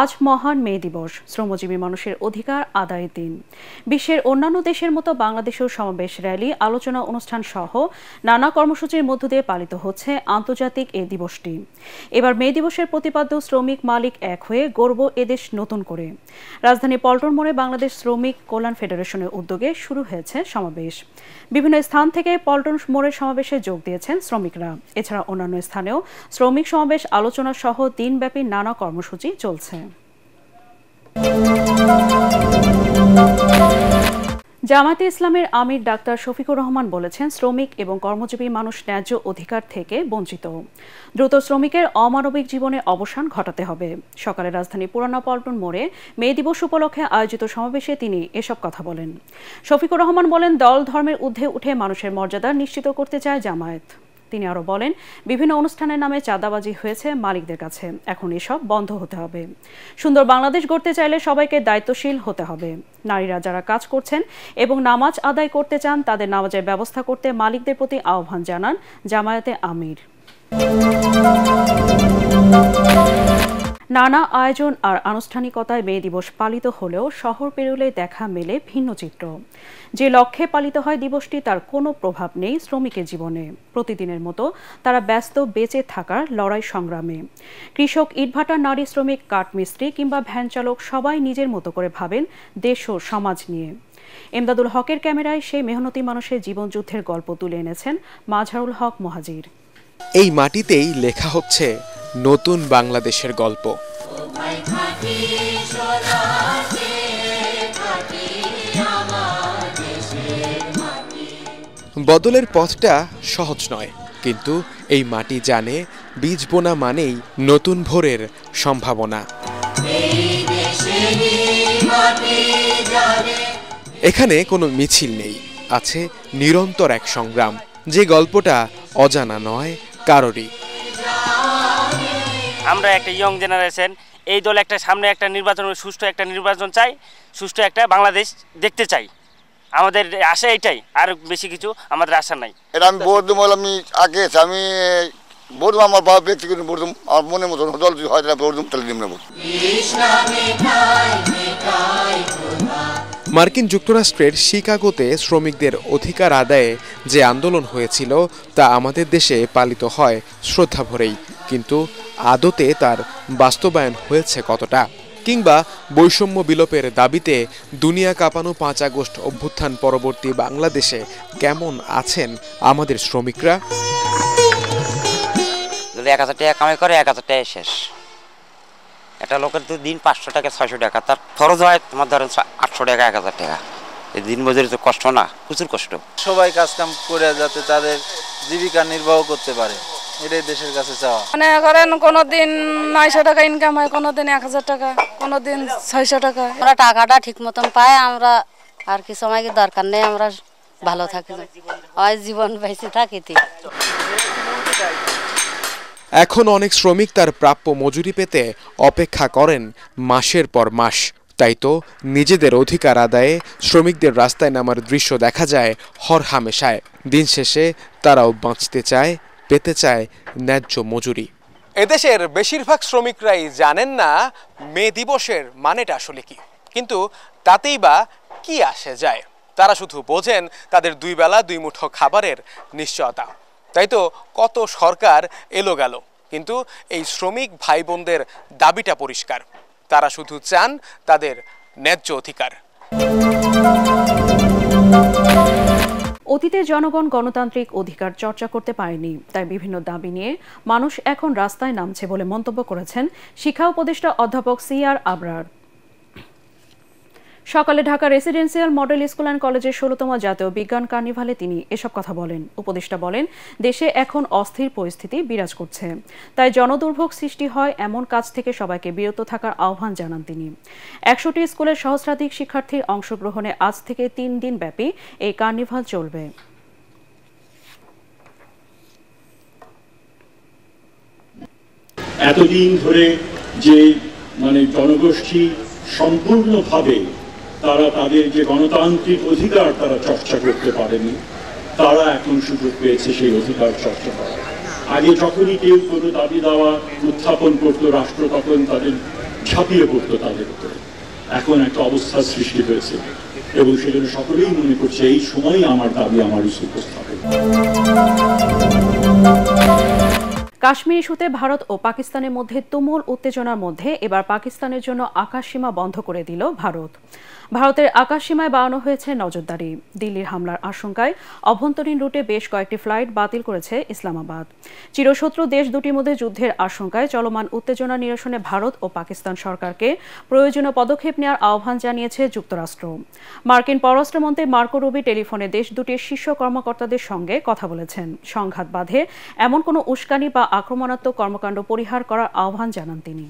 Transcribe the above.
আজ মহান মে দিবস, শ্রমজীবী মানুষের অধিকার আদায়ের দিন। বিশ্বের অন্যান্য দেশের মতো বাংলাদেশেও সমাবেশ, র্যালি, আলোচনা অনুষ্ঠান সহ নানা কর্মসূচির মধ্য দিয়ে পালিত হচ্ছে আন্তর্জাতিক এই দিবসটি। এবার মে দিবসের প্রতিপাদ্য শ্রমিক মালিক এক হয়ে গর্ব এদেশ নতুন করে। রাজধানী পল্টন মোড়ে বাংলাদেশ শ্রমিক কল্যাণ ফেডারেশনের উদ্যোগে শুরু হয়েছে সমাবেশ। বিভিন্ন স্থান থেকে পল্টন মোড়ের সমাবেশে যোগ দিয়েছেন শ্রমিকরা। এছাড়া অন্যান্য স্থানেও শ্রমিক সমাবেশ, আলোচনা সহ দিনব্যাপী নানা কর্মসূচি চলছে। জামায়াতে ইসলামের আমির ডাক্তার শফিকুর রহমান বলেছেন, শ্রমিক এবং কর্মজীবী মানুষ ন্যায্য অধিকার থেকে বঞ্চিত। দ্রুত শ্রমিকের অমানবিক জীবনে অবসান ঘটাতে হবে। সকালে রাজধানী পুরানা পল্টন মোড়ে মে দিবস উপলক্ষে আয়োজিত সমাবেশে তিনি এসব কথা বলেন। শফিকুর রহমান বলেন, দল ধর্মের ঊর্ধ্বে উঠে মানুষের মর্যাদা নিশ্চিত করতে চায় জামায়াত। তিনি আরও বলেন, বিভিন্ন অনুষ্ঠানের নামে চাঁদাবাজি হয়েছে মালিকদের কাছে, এখন এসব বন্ধ হতে হবে। সুন্দর বাংলাদেশ গড়তে চাইলে সবাইকে দায়িত্বশীল হতে হবে। নারীরা যারা কাজ করছেন এবং নামাজ আদায় করতে চান, তাদের নামাজের ব্যবস্থা করতে মালিকদের প্রতি আহ্বান জানান জামায়াতে আমির। নানা আয়োজন আর আনুষ্ঠানিকতায় মে দিবস পালিত হলেও শহর পেরোলে দেখা মেলে ভিন্ন চিত্র। যে লক্ষ্যে পালিত হয় দিবসটি, তার কোনো প্রভাব নেই শ্রমিকের জীবনে। প্রতিদিনের মতো তারা ব্যস্ত বেঁচে থাকার লড়াই সংগ্রামে। কৃষক, ইটভাটা, নারী শ্রমিক, কাঠমিস্ত্রি কিংবা ভ্যান চালক সবাই নিজের মতো করে ভাবেন দেশ ও সমাজ নিয়ে। এমদাদুল হকের ক্যামেরায় সেই মেহনতি মানুষের জীবনযুদ্ধের গল্প তুলে এনেছেন মাঝারুল হক মুহাজির। এই মাটিতেই লেখা হচ্ছে নতুন বাংলাদেশের গল্প। বদলের পথটা সহজ নয়, কিন্তু এই মাটি জানে বীজ বোনা মানেই নতুন ভোরের সম্ভাবনা। এখানে কোনো মিছিল নেই, আছে নিরন্তর এক সংগ্রাম, যে গল্পটা অজানা নয় কারোরই। আমরা একটা ইয়ং জেনারেশন, এই দল একটা সামনে একটা নির্বাচন, সুষ্ঠু একটা নির্বাচন চাই, সুষ্ঠু একটা বাংলাদেশ দেখতে চাই। আমাদের আশা এটাই, আর বেশি কিছু আমাদের আশা নাই। এটা আমি ভোট দেবো, আমি আগে আমি ভোট দেবো, আমার বাবা ব্যক্তিগত ভোট দেবো, আমার মনের মতন দল যদি হয় তাহলে ভোট দেবো, তাহলে দিব না ভোট। মার্কিন যুক্তরাষ্ট্রের শিকাগোতে শ্রমিকদের অধিকার আদায়ে যে আন্দোলন হয়েছিল, তা আমাদের দেশে পালিত হয় শ্রদ্ধা ভরেই, কিন্তু আদতে তার বাস্তবায়ন হয়েছে কতটা? কিংবা বৈষম্য বিলোপের দাবিতে দুনিয়া কাঁপানো 5 আগস্ট অভ্যুত্থান পরবর্তী বাংলাদেশে কেমন আছেন আমাদের শ্রমিকরা? যদি 1000 টাকা কামাই করে 1000 টাকা শেষ। একটা লোকের তো দিন 500 টাকা 600 টাকা, তার খরচ হয় তোমার ধরেন 800 টাকা 1000 টাকা। এই দিন মজুরি তো কষ্ট না, প্রচুর কষ্ট। সবাই কাজ কাম করে যাতে তাদের জীবিকা নির্বাহ করতে পারে, এটাই দেশের কাছে চাওয়া। মানে করেন কোনোদিন 900 টাকা ইনকাম হয়, কোনোদিন 1000 টাকা, কোনোদিন 600 টাকা। আমরা টাকাটা ঠিক মতন পাই, আমরা আর কি সময় কি দরকার নেই, আমরা ভালো থাকি, হয় জীবন বেঁচে থাকি। এখন অনেক শ্রমিক তার প্রাপ্য মজুরি পেতে অপেক্ষা করেন মাসের পর মাস। তাই তো নিজেদের অধিকার আদায়ে শ্রমিকদের রাস্তায় নামার দৃশ্য দেখা যায় হরহামেশায়। দিন শেষে তারাও বাঁচতে চায়, পেতে চায় ন্যায্য মজুরি। এদেশের বেশিরভাগ শ্রমিকরাই জানেন না মে দিবসের মানেটা আসলে কি, কিন্তু তাতেই বা কি আসে যায়। তারা শুধু বোঝেন তাদের 2 বেলা 2 মুঠো খাবারের নিশ্চয়তা। তাই তো কত সরকার এলো গেল, কিন্তু এই শ্রমিক ভাই বোনদের দাবিটা পরিষ্কার। তারা শুধু চান তাদের ন্যায্য অধিকার। অতীতে জনগণ গণতান্ত্রিক অধিকার চর্চা করতে পারেনি, তাই বিভিন্ন দাবি নিয়ে মানুষ এখন রাস্তায় নামছে বলে মন্তব্য করেছেন শিক্ষা উপদেষ্টা অধ্যাপক CR আবরার। সকালে Dhaka residential model school and কলেজের 16তম জাতীয় বিজ্ঞান কার্নিভালে তিনি এসব কথা বলেন। উপদেষ্টা বলেন, দেশে এখন অস্থির পরিস্থিতি বিরাজ করছে, তাই জনদুর্ভোগ সৃষ্টি হয় এমন কাজ থেকে সবাইকে বিরত থাকার আহ্বান জানান তিনি। 100টি স্কুলের সহস্রাধিক শিক্ষার্থীর অংশগ্রহণে আজ থেকে 3 দিন ব্যাপী এই কার্নিভাল চলবে। এতদিন ধরে যে জনগোষ্ঠী সম্পূর্ণভাবে তারা তাদের যে গণতান্ত্রিক অধিকার তারা চর্চা করতে পারেনি, তারা এখন সুযোগ পেয়েছে সেই অধিকার চর্চা করার। আগে যখনই কেউ কোনো দাবি দাওয়া উত্থাপন করতো রাষ্ট্র তখন তাদের ঝাঁপিয়ে পড়তো তাদের উপরে। এখন একটা অবস্থার সৃষ্টি হয়েছে এবং সেজন্য সকলেই মনে করছে এই সময় আমার দাবি আমার উপস্থাপন। কাশ্মীর ইস্যুতে ভারত ও পাকিস্তানের মধ্যে তুমুল উত্তেজনার মধ্যে এবার পাকিস্তানের জন্য আকাশসীমা বন্ধ করে দিল ভারত। ভারতের আকাশসীমায় বাড়ানো হয়েছে নজরদারি। দিল্লির হামলার আশঙ্কায় অভ্যন্তরীণ রুটে বেশ কয়েকটি ফ্লাইট বাতিল করেছে ইসলামাবাদ। চিরশত্রু দেশ দুটির মধ্যে যুদ্ধের আশঙ্কায় চলমান উত্তেজনা নিরসনে ভারত ও পাকিস্তান সরকারকে প্রয়োজনীয় পদক্ষেপ নেওয়ার আহ্বান জানিয়েছে যুক্তরাষ্ট্র। মার্কিন পররাষ্ট্রমন্ত্রী মার্কো রুবি টেলিফোনে দেশ দুটির শীর্ষ কর্মকর্তাদের সঙ্গে কথা বলেছেন। সংঘাত বাধে এমন কোনো উস্কানি বা আক্রমণাত্মক কর্মকাণ্ড পরিহার করার আহ্বান জানান তিনি।